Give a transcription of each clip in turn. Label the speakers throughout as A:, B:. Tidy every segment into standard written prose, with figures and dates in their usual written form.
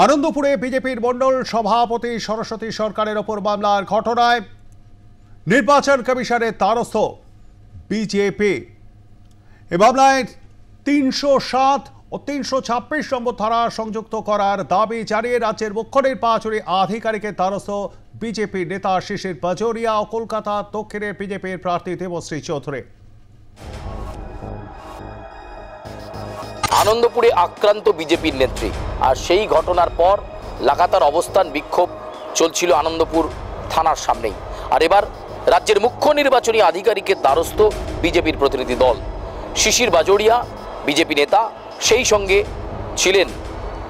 A: আনন্দপুরে বিজেপির মণ্ডল সভাপতি সরস্বতী সরকারের ওপর মামলার ঘটনায় নির্বাচন কমিশনের দ্বারস্থ বিজেপি। এ মামলায় ৩০৭ ও ৩২৬ নম্বর ধারা সংযুক্ত করার দাবি জানিয়ে রাজ্যের মুখ্য নির্বাচনী আধিকারিকের দ্বারস্থ বিজেপির নেতা শিশির বাজোরিয়া ও কলকাতা দক্ষিণের বিজেপির প্রার্থী দেবশ্রী চৌধুরী।
B: আনন্দপুরে আক্রান্ত বিজেপির নেত্রী, আর সেই ঘটনার পর লাগাতার অবস্থান বিক্ষোভ চলছিল আনন্দপুর থানার সামনেই। আর এবার রাজ্যের মুখ্য নির্বাচনী আধিকারিকের দ্বারস্থ বিজেপির প্রতিনিধি দল। শিশির বাজোরিয়া বিজেপি নেতা, সেই সঙ্গে ছিলেন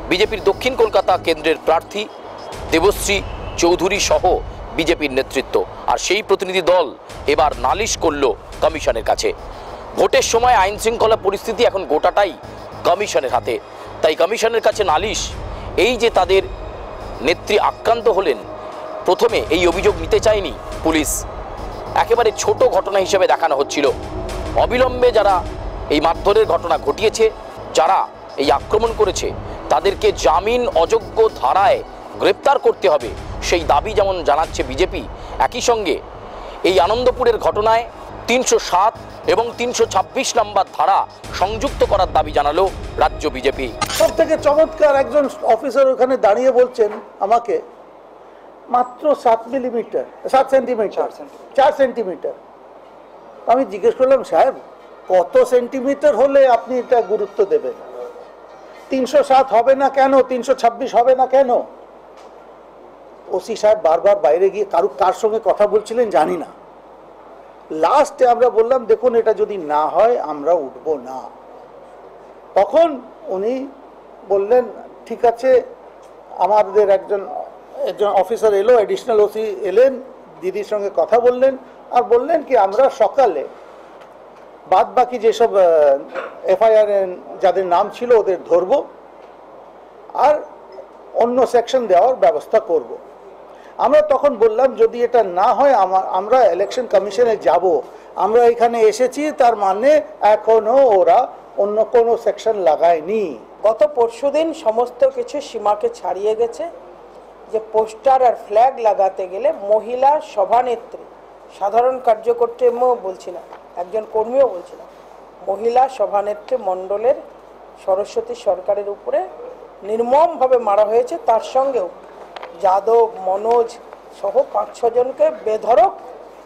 B: বিজেপির দক্ষিণ কলকাতা কেন্দ্রের প্রার্থী দেবশ্রী চৌধুরী সহ বিজেপির নেতৃত্ব। আর সেই প্রতিনিধি দল এবার নালিশ করল কমিশনের কাছে। ভোটের সময় আইন শৃঙ্খলা পরিস্থিতি এখন গোটাটাই কমিশনের হাতে, তাই কমিশনের কাছে নালিশ। এই যে তাদের নেত্রী আক্রান্ত হলেন, প্রথমে এই অভিযোগ নিতে চায়নি পুলিশ, একেবারে ছোট ঘটনা হিসেবে দেখানো হচ্ছিল। অবিলম্বে যারা এই মারধরের ঘটনা ঘটিয়েছে, যারা এই আক্রমণ করেছে, তাদেরকে জামিন অযোগ্য ধারায় গ্রেপ্তার করতে হবে, সেই দাবি যেমন জানাচ্ছে বিজেপি, একই সঙ্গে এই আনন্দপুরের ঘটনায় ৩০৭ এবং ৩২৬ নম্বর ধারা সংযুক্ত করার দাবি জানালো রাজ্য বিজেপি।
C: সব থেকে চমৎকার একজন অফিসার ওখানে দাঁড়িয়ে বলছেন আমাকে মাত্র 7 সেন্টিমিটার। আমি জিজ্ঞেস করলাম, সাহেব কত সেন্টিমিটার হলে আপনি এটা গুরুত্ব দেবেন? ৩০৭ হবে না কেন? ৩২৬ হবে না কেন? ওসি সাহেব বারবার বাইরে গিয়ে কার সঙ্গে কথা বলছিলেন জানি না। লাস্টে আমরা বললাম, দেখুন এটা যদি না হয় আমরা উঠবো না। তখন উনি বললেন, ঠিক আছে। আমাদের একজন অফিসার এলো, অ্যাডিশনাল ওসি এলেন, দিদির সঙ্গে কথা বললেন, আর বললেন কি আমরা সকালে বাদ বাকি যেসব এফআইআর যাদের নাম ছিল ওদের ধরবো আর অন্য সেকশন দেওয়ার ব্যবস্থা করব। আমরা তখন বললাম, যদি এটা না হয় আমরা ইলেকশন কমিশনে যাব। আমরা এখানে এসেছি, তার মানে এখনো ওরা অন্য কোনো সেকশন লাগায়নি।
D: গত পরশুদিন সমস্ত কিছু সীমাকে ছাড়িয়ে গেছে। যে পোস্টার আর ফ্ল্যাগ লাগাতে গেলে মহিলা সভানেত্রী, সাধারণ কার্যকর্তাও বলছি না, একজন কর্মীও বলছি না, মহিলা সভানেত্রী মণ্ডলের সরস্বতী সরকারের উপরে নির্মমভাবে মারা হয়েছে। তার সঙ্গেও যাদব, মনোজ সহ ৫-৬ জনকে বেধড়ক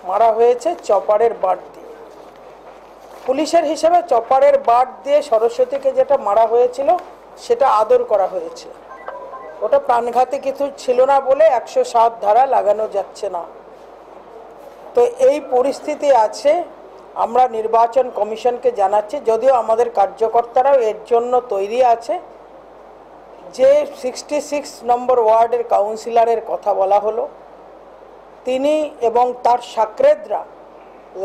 D: মারা হয়েছে চপারের বাট দিয়ে। পুলিশের হিসেবে চপারের বাট দিয়ে সরস্বতীকে যেটা মারা হয়েছিল সেটা আদর করা হয়েছে। ওটা প্রাণঘাতী কিছু ছিল না বলে ১০৭ ধারা লাগানো যাচ্ছে না। তো এই পরিস্থিতি আছে। আমরা নির্বাচন কমিশনকে জানাচ্ছি, যদিও আমাদের কার্যকর্তারাও এর জন্য তৈরি আছে। যে 66 নম্বর ওয়ার্ডের কাউন্সিলরের কথা বলা হলো, তিনি এবং তার সাকরেদরা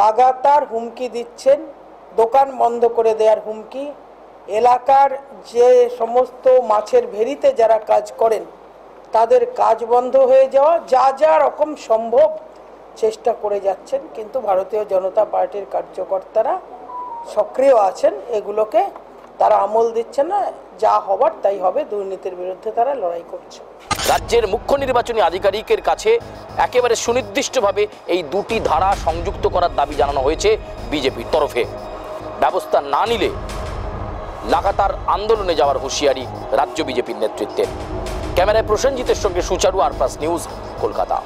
D: লাগাতার হুমকি দিচ্ছেন, দোকান বন্ধ করে দেওয়ার হুমকি। এলাকার যে সমস্ত মাছের ভেরিতে যারা কাজ করেন তাদের কাজ বন্ধ হয়ে যাওয়া, যা রকম সম্ভব চেষ্টা করে যাচ্ছেন। কিন্তু ভারতীয় জনতা পার্টির কার্যকর্তারা সক্রিয় আছেন, এগুলোকে তারা আমল দিচ্ছে না। যা হবার তাই হবে, দুর্নীতির বিরুদ্ধে তারা লড়াই করছে।
B: রাজ্যের মুখ্য নির্বাচনী আধিকারিকের কাছে একেবারে সুনির্দিষ্টভাবে এই দুটি ধারা সংযুক্ত করার দাবি জানানো হয়েছে বিজেপির তরফে। ব্যবস্থা না নিলে লাগাতার আন্দোলনে যাওয়ার হুঁশিয়ারি রাজ্য বিজেপির নেতৃত্বের। ক্যামেরায় প্রসেনজিতের সঙ্গে সুচারু, আর প্লাস নিউজ, কলকাতা।